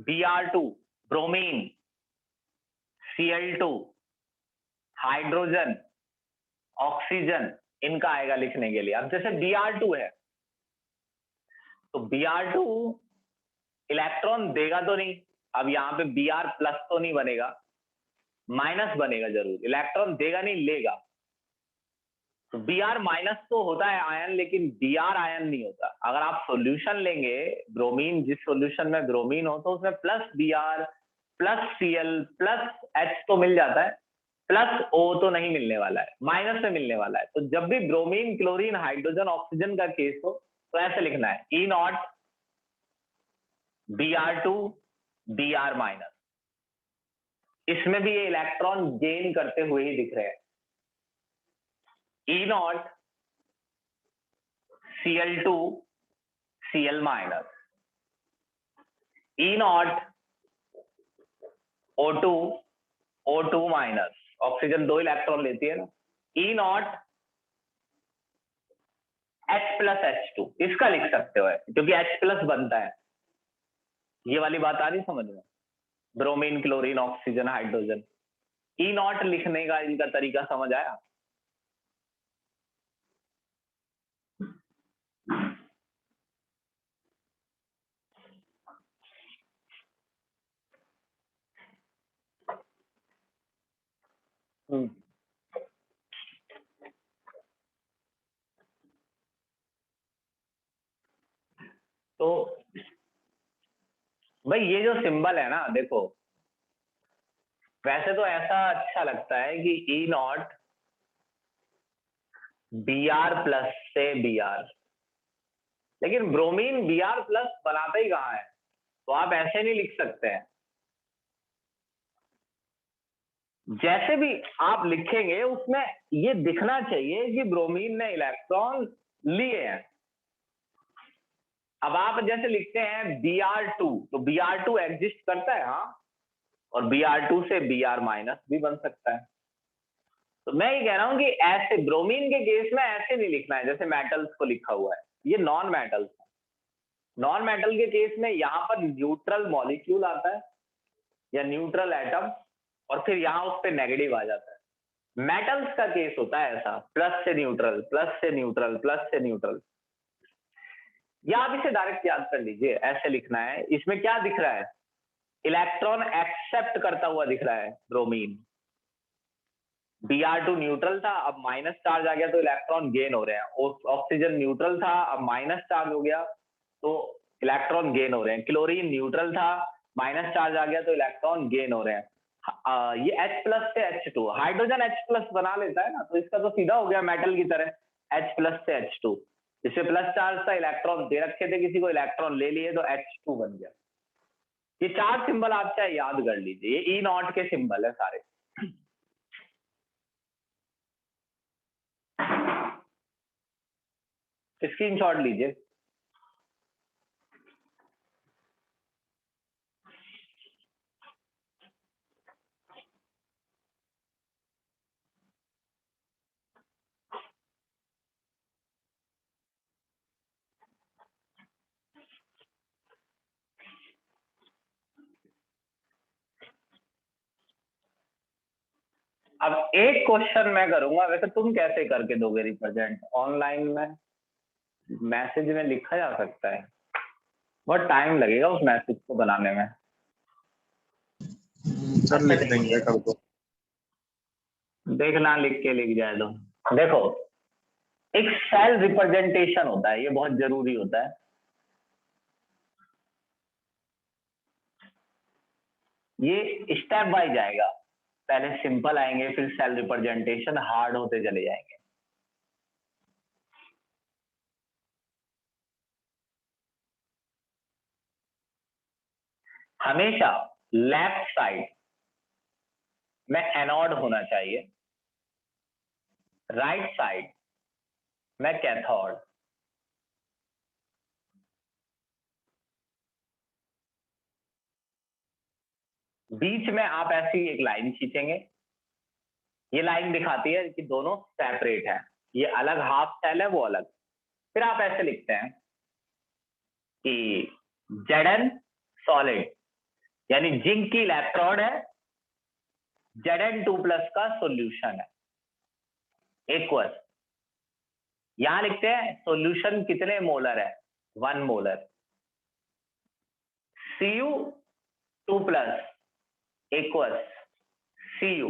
Br2 bromine, Cl2 hydrogen, oxygen, इनका आएगा लिखने के लिए। अब जैसे Br2 है तो Br2 इलेक्ट्रॉन देगा तो नहीं, अब यहाँ पे Br प्लस तो नहीं बनेगा, माइनस बनेगा जरूर, इलेक्ट्रॉन देगा नहीं लेगा। तो Br माइनस तो होता है आयन, लेकिन Br आयन नहीं होता। अगर आप सॉल्यूशन लेंगे ब्रोमीन, जिस सॉल्यूशन में ब्रोमीन हो तो उसमें plus Br plus Cl plus H तो मिल जाता है, प्लस O तो नहीं मिलने वाला है, माइनस में मिलने वाला है। तो जब भी ब्रोमीन, क्लोरीन, हाइड्रोजन, ऑक्सीजन का केस हो तो ऐसे लिखना है E0 Br2 Br माइनस। इसमें भी ये इलेक्ट्रॉन गेन करते हुए ही दिख रहे हैं, E0 Cl2 Cl minus, E0 O2 O2 minus, oxygen 2 electron लेती है ना, E0 H प्लस H2, इसका लिख सकते हो क्योंकि H प्लस बनता है। ये वाली बात आ रही समझ में, bromine, chlorine, oxygen, hydrogen. E0 लिखने का इनका तरीका समझ आया। तो भाई ये जो सिंबल है ना, देखो वैसे तो ऐसा अच्छा लगता है कि ई नॉट बी आर प्लस से बी आर, लेकिन ब्रोमीन बी आर प्लस बनाता ही कहाँ है, तो आप ऐसे नहीं लिख सकते हैं। जैसे भी आप लिखेंगे उसमें ये दिखना चाहिए कि ब्रोमीन ने इलेक्ट्रॉन लिए हैं। अब आप जैसे लिखते हैं Br2, तो Br2 एग्जिस्ट करता है, हाँ, और Br2 से Br माइनस भी बन सकता है। तो मैं ये कह रहा हूं कि ऐसे ब्रोमीन के केस में ऐसे नहीं लिखना है जैसे मेटल्स को लिखा हुआ है, ये नॉन मेटल्स है। नॉन मेटल के केस में यहाँ पर न्यूट्रल मॉलिक्यूल आता है या न्यूट्रल एटम, और फिर यहाँ उस पर नेगेटिव आ जाता है। मेटल्स का केस होता है ऐसा, प्लस से न्यूट्रल, प्लस से न्यूट्रल, प्लस से न्यूट्रल। या आप इसे डायरेक्ट याद कर लीजिए, ऐसे लिखना है। इसमें क्या दिख रहा है, इलेक्ट्रॉन एक्सेप्ट करता हुआ दिख रहा है ब्रोमीन। Br2 न्यूट्रल था, अब माइनस चार्ज आ गया तो इलेक्ट्रॉन गेन हो रहे हैं। ऑक्सीजन न्यूट्रल था, अब माइनस चार्ज हो गया तो इलेक्ट्रॉन गेन हो रहे हैं। क्लोरीन न्यूट्रल था, माइनस चार्ज आ गया तो इलेक्ट्रॉन गेन हो रहे हैं। ये H प्लस से H2, हाइड्रोजन H प्लस बना लेता है ना, तो इसका तो सीधा हो गया मेटल की तरह, H प्लस से H2। इससे प्लस चार्ज था, इलेक्ट्रॉन दे रखे थे किसी को, इलेक्ट्रॉन ले लिए तो H2 बन गया। ये चार सिंबल आप चाहे याद कर लीजिए, ये ई नॉट के सिंबल है सारे। स्क्रीनशॉट लीजिए। अब एक क्वेश्चन मैं करूंगा, वैसे तुम कैसे करके दोगे रिप्रेजेंट? ऑनलाइन में मैसेज में लिखा जा सकता है, बहुत टाइम लगेगा उस मैसेज को बनाने में। सर अच्छा लिख देंगे देखिए, कल को। देखना लिख के लिख जाए तो। देखो, एक सेल रिप्रेजेंटेशन होता है, ये बहुत जरूरी होता है। ये स्टेप वाइज आएगा, पहले सिंपल आएंगे, फिर सेल रिप्रेजेंटेशन हार्ड होते चले जाएंगे। हमेशा लेफ्ट साइड में एनोड होना चाहिए, राइट साइड में कैथोड। बीच में आप ऐसी एक लाइन खींचेंगे, ये लाइन दिखाती है कि दोनों सेपरेट है, ये अलग हाफ सेल है, वो अलग। फिर आप ऐसे लिखते हैं कि Zn सॉलिड, यानी जिंक की इलेक्ट्रोड है, Zn2 प्लस का सॉल्यूशन है, एक्वस। यहां लिखते हैं सॉल्यूशन कितने मोलर है, 1 molar. Cu2 plus aqueous Cu,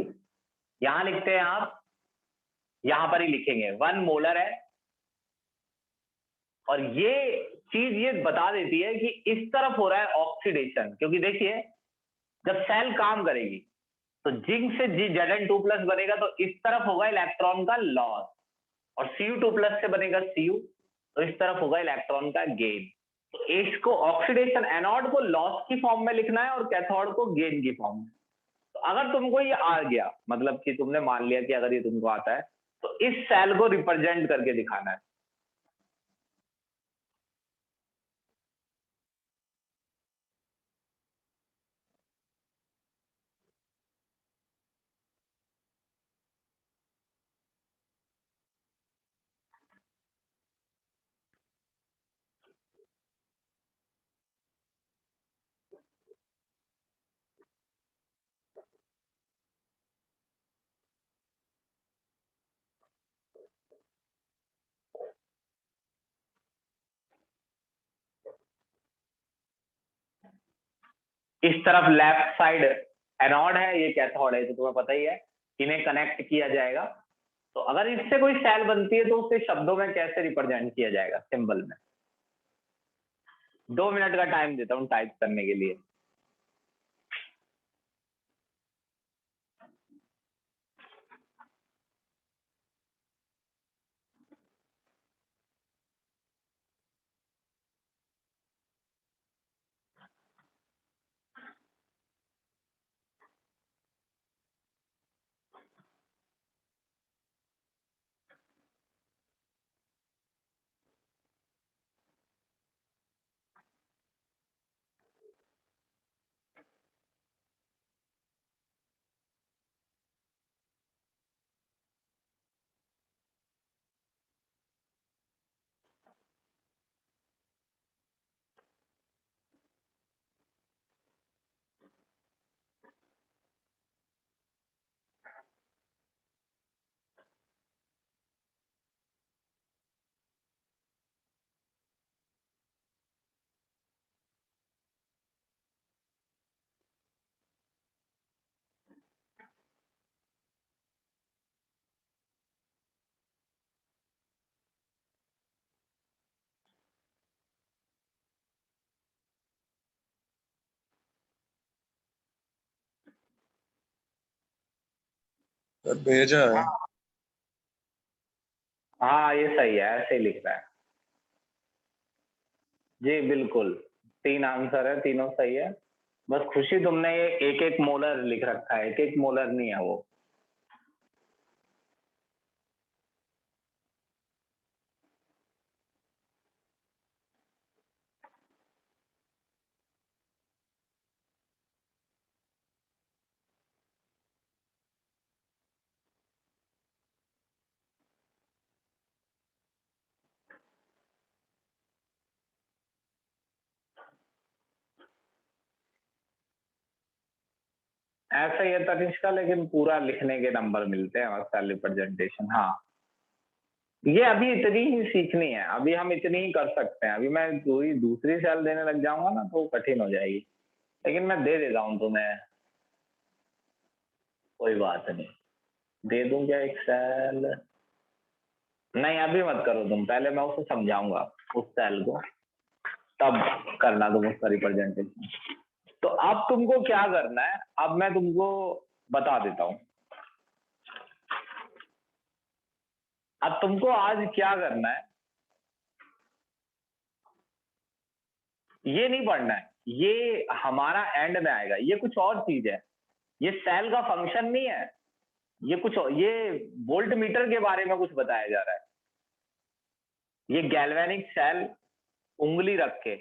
यहां लिखते हैं आप, यहां पर ही लिखेंगे 1 मोलर है। और ये चीज ये बता देती है कि इस तरफ हो रहा है ऑक्सीडेशन, क्योंकि देखिए जब सेल काम करेगी तो जिंक से Zn2 प्लस बनेगा तो इस तरफ होगा इलेक्ट्रॉन का लॉस, और Cu2 प्लस से बनेगा Cu, तो इस तरफ होगा इलेक्ट्रॉन का गेन। तो इसको ऑक्सीडेशन, एनोड को लॉस की फॉर्म में लिखना है और कैथोड को गेन की फॉर्म में। तो अगर तुमको ये आ गया, मतलब कि तुमने मान लिया कि अगर ये तुमको आता है, तो इस सेल को रिप्रेजेंट करके दिखाना है। इस तरफ लेफ्ट साइड एनोड है, ये कैथोड है, तो तुम्हें पता ही है, इन्हें कनेक्ट किया जाएगा। तो अगर इससे कोई सेल बनती है तो उसे शब्दों में कैसे रिप्रेजेंट किया जाएगा, सिंबल में। 2 मिनट का टाइम देता हूँ टाइप करने के लिए। सर भेजा है। हाँ ये सही है, ऐसे ही लिख रहा है जी, बिल्कुल 3 आंसर है, तीनों सही है। बस खुशी तुमने ये 1-1 मोलर लिख रखा है, 1-1 मोलर नहीं है वो। ऐसा ही है तनिष्का, लेकिन पूरा लिखने के नंबर मिलते हैं सेल रिप्रेजेंटेशन। हाँ ये अभी इतनी ही सीखनी है, अभी हम इतनी ही कर सकते हैं। अभी मैं पूरी दूसरी सेल देने लग जाऊंगा ना तो कठिन हो जाएगी, लेकिन मैं दे देता हूँ तुम्हें, कोई बात नहीं। दे दूं क्या एक सेल? नहीं अभी मत करो तुम, पहले मैं उसे समझाऊंगा उस सेल को, तब करना तुम उसका रिप्रेजेंटेशन। तो अब तुमको क्या करना है, अब मैं तुमको बता देता हूँ। अब तुमको आज क्या करना है, ये नहीं पढ़ना है, ये हमारा एंड में आएगा, ये कुछ और चीज है, ये सेल का फंक्शन नहीं है, ये कुछ और, ये वोल्ट मीटर के बारे में कुछ बताया जा रहा है। ये गैल्वेनिक सेल, उंगली रख के,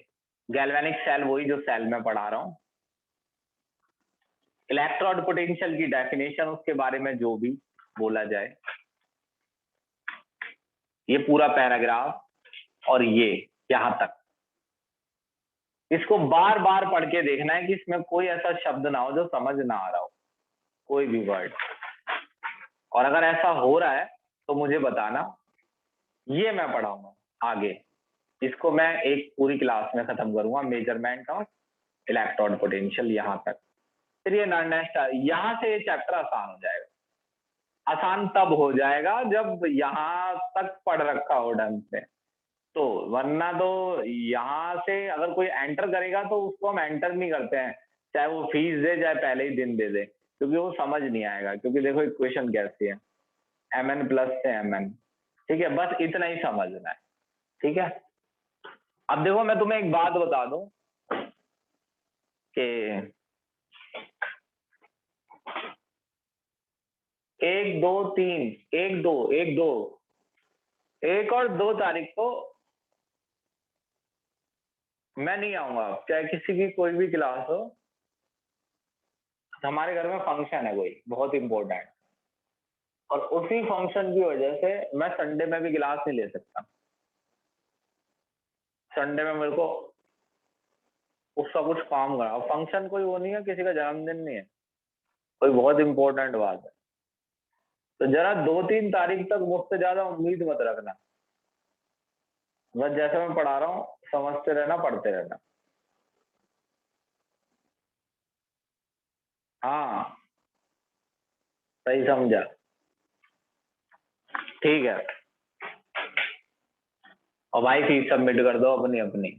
गैल्वेनिक सेल वही जो सेल में पढ़ा रहा हूं, इलेक्ट्रोड पोटेंशियल की डेफिनेशन, उसके बारे में जो भी बोला जाए, ये पूरा पैराग्राफ और ये यहां तक, इसको बार बार पढ़ के देखना है कि इसमें कोई ऐसा शब्द ना हो जो समझ ना आ रहा हो, कोई भी वर्ड। और अगर ऐसा हो रहा है तो मुझे बताना, ये मैं पढ़ाऊंगा आगे, इसको मैं एक पूरी क्लास में खत्म करूंगा, मेजरमेंट ऑफ इलेक्ट्रोड पोटेंशियल यहां तक। फिर ये नेक्स्ट, यहां से ये चैप्टर आसान हो जाएगा। आसान तब हो जाएगा जब यहां तक पढ़ रखा हो ढंग से, तो वरना तो यहां से अगर कोई एंटर करेगा तो उसको हम एंटर नहीं करते हैं, चाहे वो फीस दे चाहे पहले ही दिन दे दे, क्योंकि वो समझ नहीं आएगा। क्योंकि देखो इक्वेशन कैसी है, mn प्लस से mn, ठीक है, बस इतना ही समझना है, ठीक है। अब देखो मैं तुम्हें एक बात बता दूं कि 1, 2, 3, 1, 2, 1, 2, 1 और 2 तारीख को मैं नहीं आऊंगा, चाहे किसी की कोई भी क्लास हो। हमारे घर में फंक्शन है कोई बहुत इंपॉर्टेंट, और उसी फंक्शन की वजह से मैं संडे में भी क्लास नहीं ले सकता। संडे में मेरे को उसका कुछ काम करा, फंक्शन कोई वो नहीं है, किसी का जन्मदिन नहीं है, कोई बहुत इंपॉर्टेंट बात है। तो जरा 2-3 तारीख तक मुझसे ज्यादा उम्मीद मत रखना, बस जैसे मैं पढ़ा रहा हूँ समझते रहना, पढ़ते रहना। हाँ सही समझा, ठीक है। और भाई फीस सबमिट कर दो अपनी अपनी।